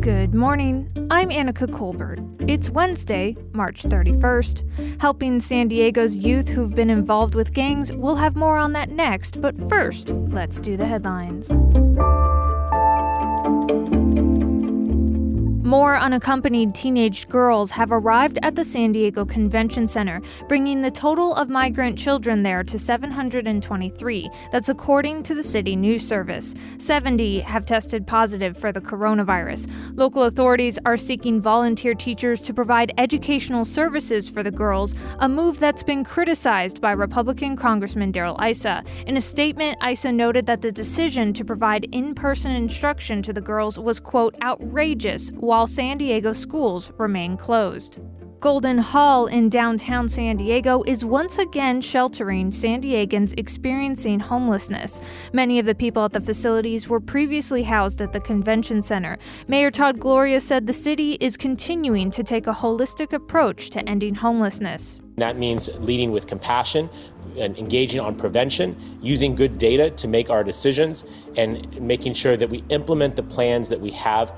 Good morning, I'm Annika Colbert. It's Wednesday, March 31st. Helping San Diego's youth who've been involved with gangs, we'll have more on that next, but first, let's do the headlines. More unaccompanied teenage girls have arrived at the San Diego Convention Center, bringing the total of migrant children there to 723. That's according to the city news service. 70 have tested positive for the coronavirus. Local authorities are seeking volunteer teachers to provide educational services for the girls, a move that's been criticized by Republican Congressman Darrell Issa. In a statement, Issa noted that the decision to provide in-person instruction to the girls was, quote, outrageous, while San Diego schools remain closed. Golden Hall in downtown San Diego is once again sheltering San Diegans experiencing homelessness. Many of the people at the facilities were previously housed at the convention center. Mayor Todd Gloria said the city is continuing to take a holistic approach to ending homelessness. That means leading with compassion and engaging on prevention, using good data to make our decisions, and making sure that we implement the plans that we have,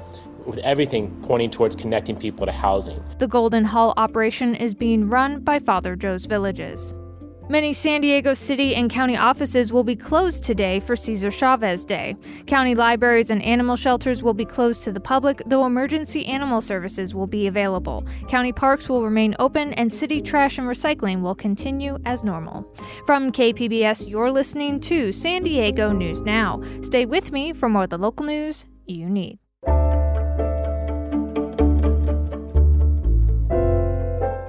with everything pointing towards connecting people to housing. The Golden Hall operation is being run by Father Joe's Villages. Many San Diego city and county offices will be closed today for Cesar Chavez Day. County libraries and animal shelters will be closed to the public, though emergency animal services will be available. County parks will remain open, and city trash and recycling will continue as normal. From KPBS, you're listening to San Diego News Now. Stay with me for more of the local news you need.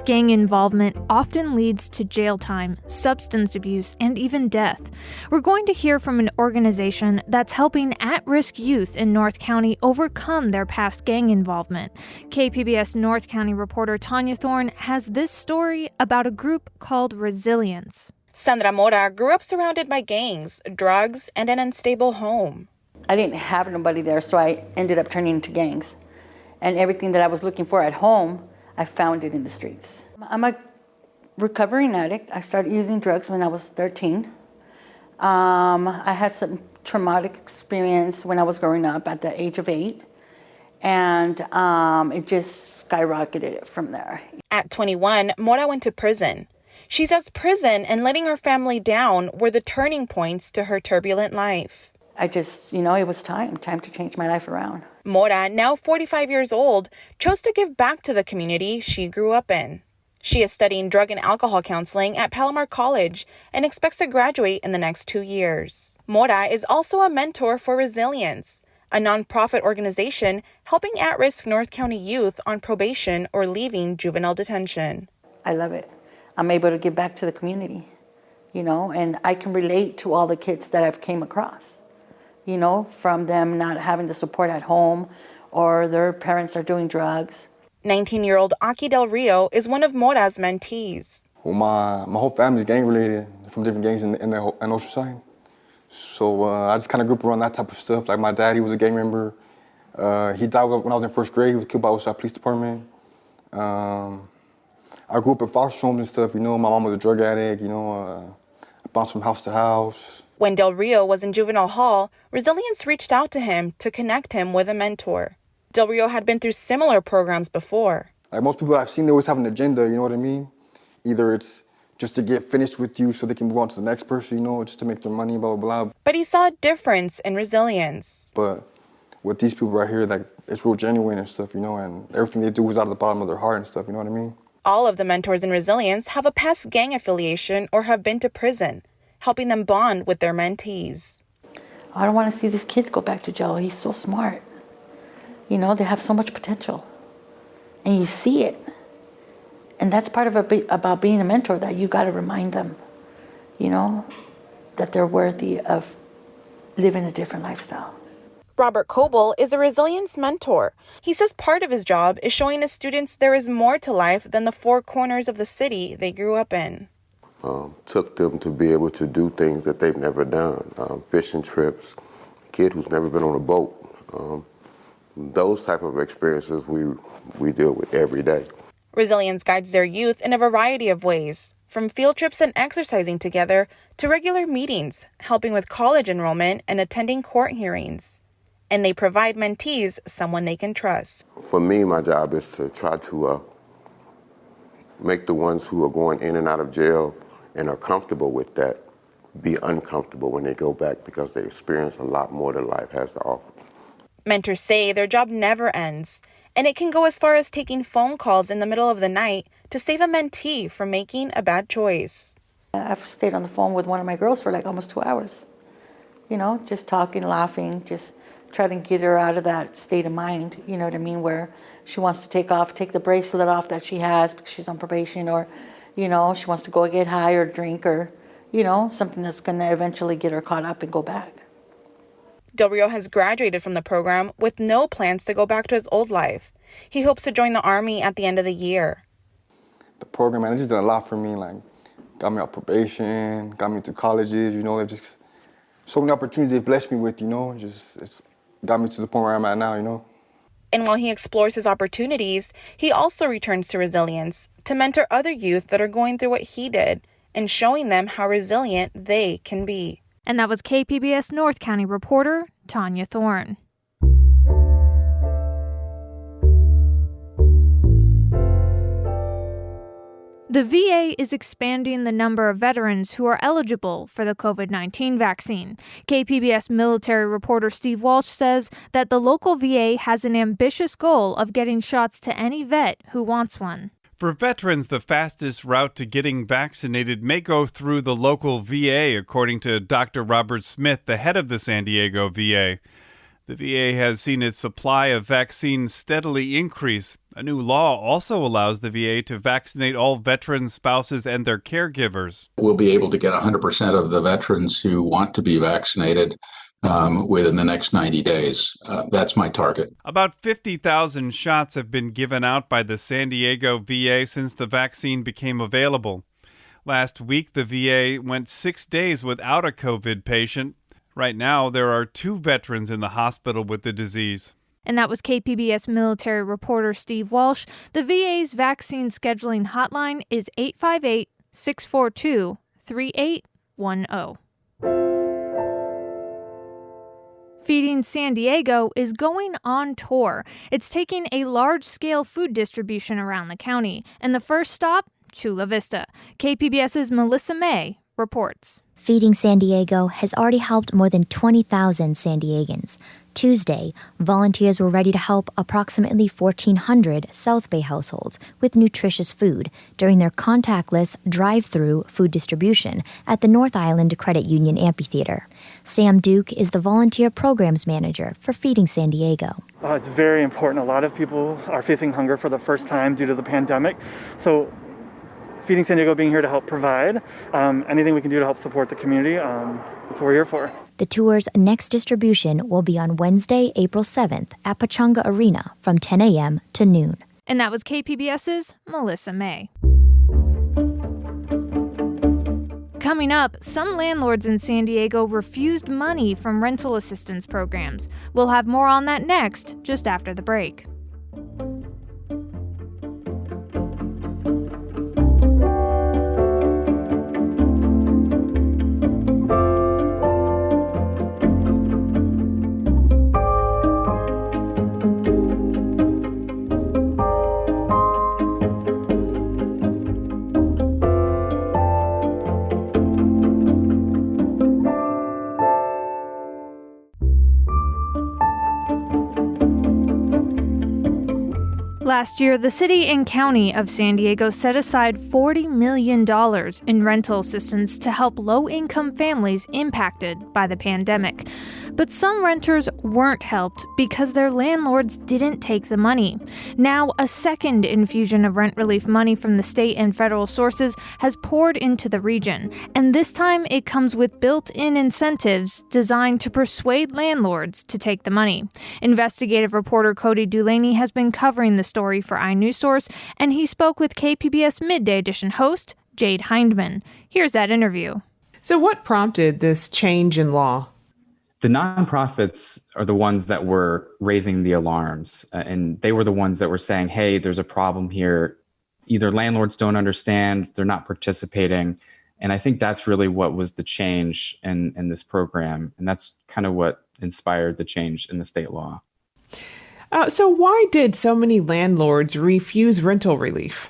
Gang involvement often leads to jail time, substance abuse, and even death. We're going to hear from an organization that's helping at-risk youth in North County overcome their past gang involvement. KPBS North County reporter Tanya Thorne has this story about a group called Resilience. Sandra Mora grew up surrounded by gangs, drugs, and an unstable home. I didn't have nobody there, so I ended up turning into gangs. And everything that I was looking for at home, I found it in the streets. I'm a recovering addict. I started using drugs when I was 13. I had some traumatic experience when I was growing up at the age of 8. And it just skyrocketed from there. At 21, Mora went to prison. She says prison and letting her family down were the turning points to her turbulent life. I just, it was time to change my life around. Mora, now 45 years old, chose to give back to the community she grew up in. She is studying drug and alcohol counseling at Palomar College and expects to graduate in the next 2 years. Mora is also a mentor for Resilience, a nonprofit organization helping at-risk North County youth on probation or leaving juvenile detention. I love it. I'm able to give back to the community, and I can relate to all the kids that I've came across. From them not having the support at home or their parents are doing drugs. 19-year-old Aki Del Rio is one of Mora's mentees. Well, my whole family's gang-related from different gangs in Oceanside. So I just kind of grew up around that type of stuff. Like my dad, he was a gang member. He died when I was in first grade. He was killed by Oceanside Police Department. I grew up in foster homes and stuff. My mom was a drug addict. I bounced from house to house. When Del Rio was in juvenile hall, Resilience reached out to him to connect him with a mentor. Del Rio had been through similar programs before. Like most people I've seen, they always have an agenda, you know what I mean? Either it's just to get finished with you so they can move on to the next person, just to make their money, blah, blah, blah. But he saw a difference in Resilience. But with these people right here, it's real genuine and stuff, and everything they do is out of the bottom of their heart and stuff, you know what I mean? All of the mentors in Resilience have a past gang affiliation or have been to prison, helping them bond with their mentees. I don't want to see this kid go back to jail. He's so smart. They have so much potential. And you see it. And that's part of about being a mentor, that you got to remind them, that they're worthy of living a different lifestyle. Robert Coble is a Resilience mentor. He says part of his job is showing his students there is more to life than the four corners of the city they grew up in. Took them to be able to do things that they've never done. Fishing trips, kid who's never been on a boat. Those type of experiences we deal with every day. Resilience guides their youth in a variety of ways, from field trips and exercising together to regular meetings, helping with college enrollment and attending court hearings. and they provide mentees someone they can trust. For me, my job is to try to make the ones who are going in and out of jail and are comfortable with that be uncomfortable when they go back, because they experience a lot more than life has to offer. Mentors say their job never ends, and it can go as far as taking phone calls in the middle of the night to save a mentee from making a bad choice. I've stayed on the phone with one of my girls for like almost 2 hours. You know, just talking, laughing, just trying to get her out of that state of mind, you know what I mean, where she wants to take the bracelet off that she has because she's on probation, or, you know, she wants to go get high or drink, or, you know, something that's going to eventually get her caught up and go back. Del Rio has graduated from the program with no plans to go back to his old life. He hopes to join the Army at the end of the year. The program, man, it just did a lot for me. Like, got me off probation, got me to colleges, you know, it just so many opportunities they've blessed me with, you know, it's got me to the point where I'm at now, you know. And while he explores his opportunities, he also returns to resilience to mentor other youth that are going through what he did and showing them how resilient they can be. And that was KPBS North County reporter Tanya Thorne. The VA is expanding the number of veterans who are eligible for the COVID-19 vaccine. KPBS military reporter Steve Walsh says that the local VA has an ambitious goal of getting shots to any vet who wants one. For veterans, the fastest route to getting vaccinated may go through the local VA, according to Dr. Robert Smith, the head of the San Diego VA. The VA has seen its supply of vaccines steadily increase. A new law also allows the VA to vaccinate all veterans' spouses and their caregivers. We'll be able to get 100% of the veterans who want to be vaccinated within the next 90 days. That's my target. About 50,000 shots have been given out by the San Diego VA since the vaccine became available. Last week, the VA went 6 days without a COVID patient. Right now, there are 2 veterans in the hospital with the disease. And that was KPBS military reporter Steve Walsh. The VA's vaccine scheduling hotline is 858-642-3810. Feeding San Diego is going on tour. It's taking a large-scale food distribution around the county. And the first stop, Chula Vista. KPBS's Melissa May reports. Feeding San Diego has already helped more than 20,000 San Diegans. Tuesday, volunteers were ready to help approximately 1,400 South Bay households with nutritious food during their contactless drive-through food distribution at the North Island Credit Union Amphitheater. Sam Duke is the volunteer programs manager for Feeding San Diego. It's very important. A lot of people are facing hunger for the first time due to the pandemic. So Feeding San Diego being here to help provide anything we can do to help support the community, that's what we're here for. The tour's next distribution will be on Wednesday, April 7th at Pechanga Arena from 10 a.m. to noon. And that was KPBS's Melissa May. Coming up, some landlords in San Diego refused money from rental assistance programs. We'll have more on that next, just after the break. Last year, the city and county of San Diego set aside $40 million in rental assistance to help low-income families impacted by the pandemic. But some renters weren't helped because their landlords didn't take the money. Now, a second infusion of rent relief money from the state and federal sources has poured into the region, and this time it comes with built-in incentives designed to persuade landlords to take the money. Investigative reporter Cody Dulaney has been covering the story for iNewsSource, and he spoke with KPBS Midday Edition host Jade Hindman. Here's that interview. So what prompted this change in law? The nonprofits are the ones that were raising the alarms, and they were the ones that were saying, hey, there's a problem here. Either landlords don't understand, they're not participating. And I think that's really what was the change in this program. And that's kind of what inspired the change in the state law. So why did so many landlords refuse rental relief?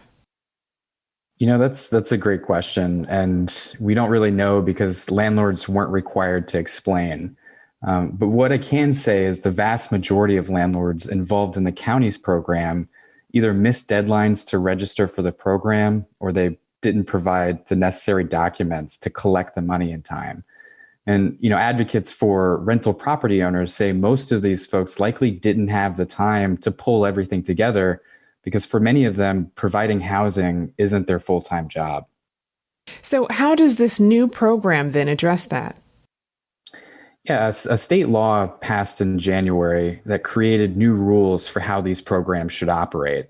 That's a great question. And we don't really know because landlords weren't required to explain. But what I can say is the vast majority of landlords involved in the county's program either missed deadlines to register for the program or they didn't provide the necessary documents to collect the money in time. And, advocates for rental property owners say most of these folks likely didn't have the time to pull everything together because for many of them, providing housing isn't their full-time job. So how does this new program then address that? Yeah, a state law passed in January that created new rules for how these programs should operate.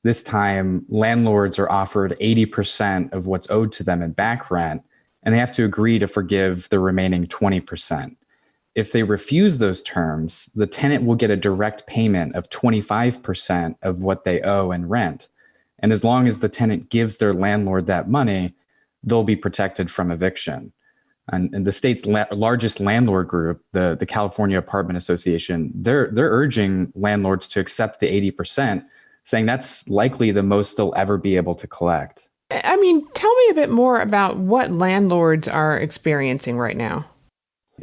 This time, landlords are offered 80% of what's owed to them in back rent, and they have to agree to forgive the remaining 20%. If they refuse those terms, the tenant will get a direct payment of 25% of what they owe in rent. And as long as the tenant gives their landlord that money, they'll be protected from eviction. And the state's largest landlord group, the California Apartment Association, they're urging landlords to accept the 80%, saying that's likely the most they'll ever be able to collect. Tell me a bit more about what landlords are experiencing right now.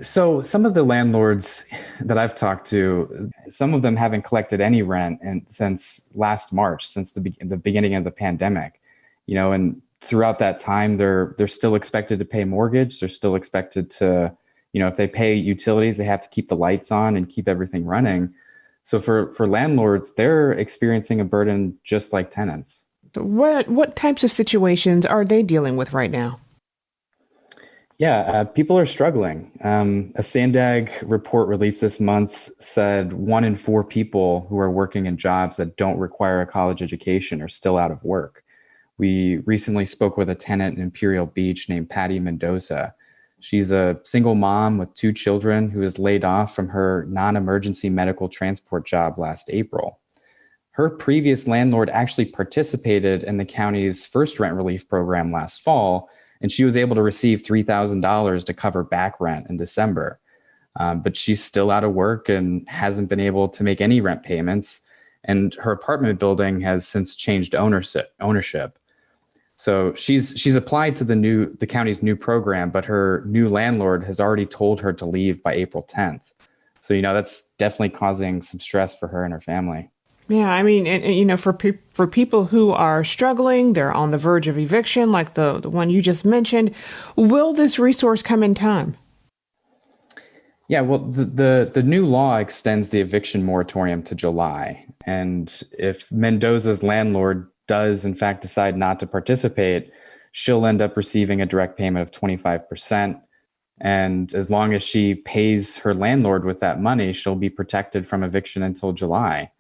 So some of the landlords that I've talked to, some of them haven't collected any rent since last March, since the beginning of the pandemic, and throughout that time, they're still expected to pay mortgage. They're still expected to, if they pay utilities, they have to keep the lights on and keep everything running. So for landlords, they're experiencing a burden just like tenants. What types of situations are they dealing with right now? Yeah, people are struggling. A Sandag report released this month said 1 in 4 people who are working in jobs that don't require a college education are still out of work. We recently spoke with a tenant in Imperial Beach named Patty Mendoza. She's a single mom with 2 children who was laid off from her non-emergency medical transport job last April. Her previous landlord actually participated in the county's first rent relief program last fall, and she was able to receive $3,000 to cover back rent in December. But she's still out of work and hasn't been able to make any rent payments, and her apartment building has since changed ownership. So she's applied to the county's new program, but her new landlord has already told her to leave by April 10th. So, that's definitely causing some stress for her and her family. Yeah, for people who are struggling, they're on the verge of eviction, like the one you just mentioned, will this resource come in time? Yeah, well, the new law extends the eviction moratorium to July. And if Mendoza's landlord does, in fact, decide not to participate, she'll end up receiving a direct payment of 25%. And as long as she pays her landlord with that money, she'll be protected from eviction until July.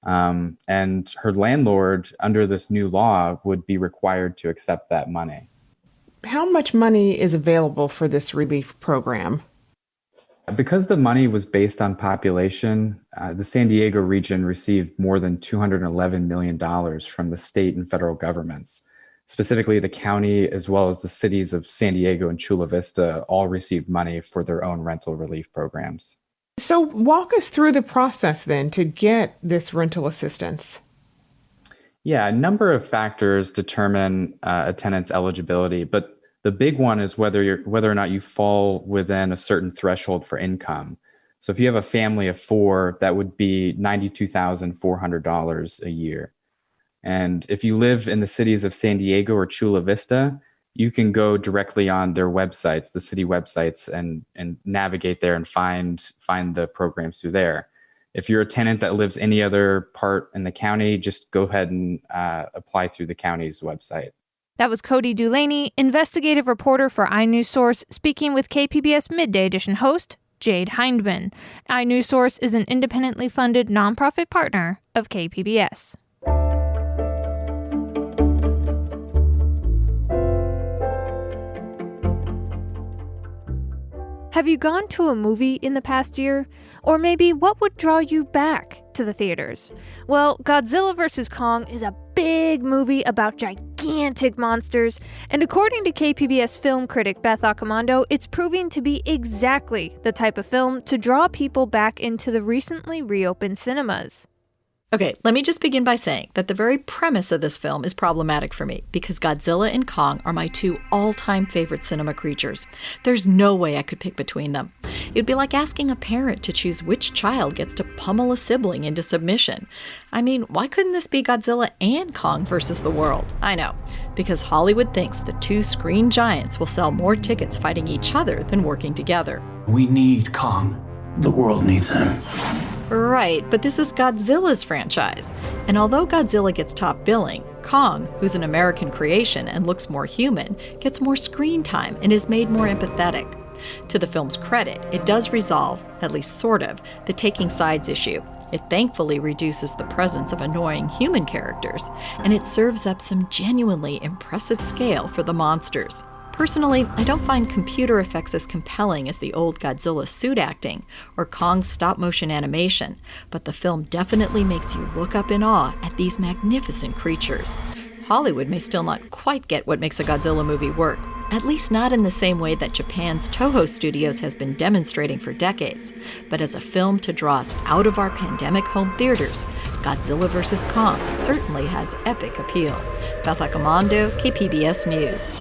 And her landlord, under this new law, would be required to accept that money. How much money is available for this relief program? Because the money was based on population, the San Diego region received more than $211 million from the state and federal governments. Specifically, the county, as well as the cities of San Diego and Chula Vista, all received money for their own rental relief programs. So walk us through the process then to get this rental assistance. Yeah, a number of factors determine a tenant's eligibility, but the big one is whether or not you fall within a certain threshold for income. So if you have a family of 4, that would be $92,400 a year. And if you live in the cities of San Diego or Chula Vista, you can go directly on their websites, the city websites, and navigate there and find the programs through there. If you're a tenant that lives any other part in the county, just go ahead and apply through the county's website. That was Cody Dulaney, investigative reporter for iNewsSource, speaking with KPBS Midday Edition host Jade Hindman. iNewsSource is an independently funded nonprofit partner of KPBS. Have you gone to a movie in the past year? Or maybe what would draw you back to the theaters? Well, Godzilla vs. Kong is a big movie about gigantic gigantic monsters. And according to KPBS film critic Beth Accomando, it's proving to be exactly the type of film to draw people back into the recently reopened cinemas. Okay, let me just begin by saying that the very premise of this film is problematic for me because Godzilla and Kong are my two all-time favorite cinema creatures. There's no way I could pick between them. It'd be like asking a parent to choose which child gets to pummel a sibling into submission. I mean, why couldn't this be Godzilla and Kong versus the world? I know, because Hollywood thinks the two screen giants will sell more tickets fighting each other than working together. We need Kong. The world needs him. Right, but this is Godzilla's franchise. And although Godzilla gets top billing, Kong, who's an American creation and looks more human, gets more screen time and is made more empathetic. To the film's credit, it does resolve, at least sort of, the taking sides issue. It thankfully reduces the presence of annoying human characters, and it serves up some genuinely impressive scale for the monsters. Personally, I don't find computer effects as compelling as the old Godzilla suit acting or Kong's stop-motion animation, but the film definitely makes you look up in awe at these magnificent creatures. Hollywood may still not quite get what makes a Godzilla movie work, at least not in the same way that Japan's Toho Studios has been demonstrating for decades. But as a film to draw us out of our pandemic home theaters, Godzilla vs. Kong certainly has epic appeal. Beth Accomando, KPBS News.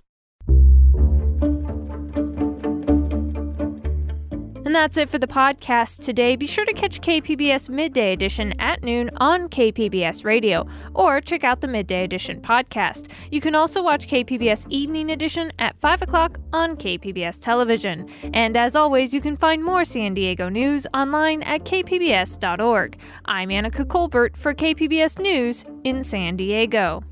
And that's it for the podcast today. Be sure to catch KPBS Midday Edition at noon on KPBS Radio, or check out the Midday Edition podcast. You can also watch KPBS Evening Edition at 5 o'clock on KPBS Television. And as always, you can find more San Diego news online at kpbs.org. I'm Annika Colbert for KPBS News in San Diego.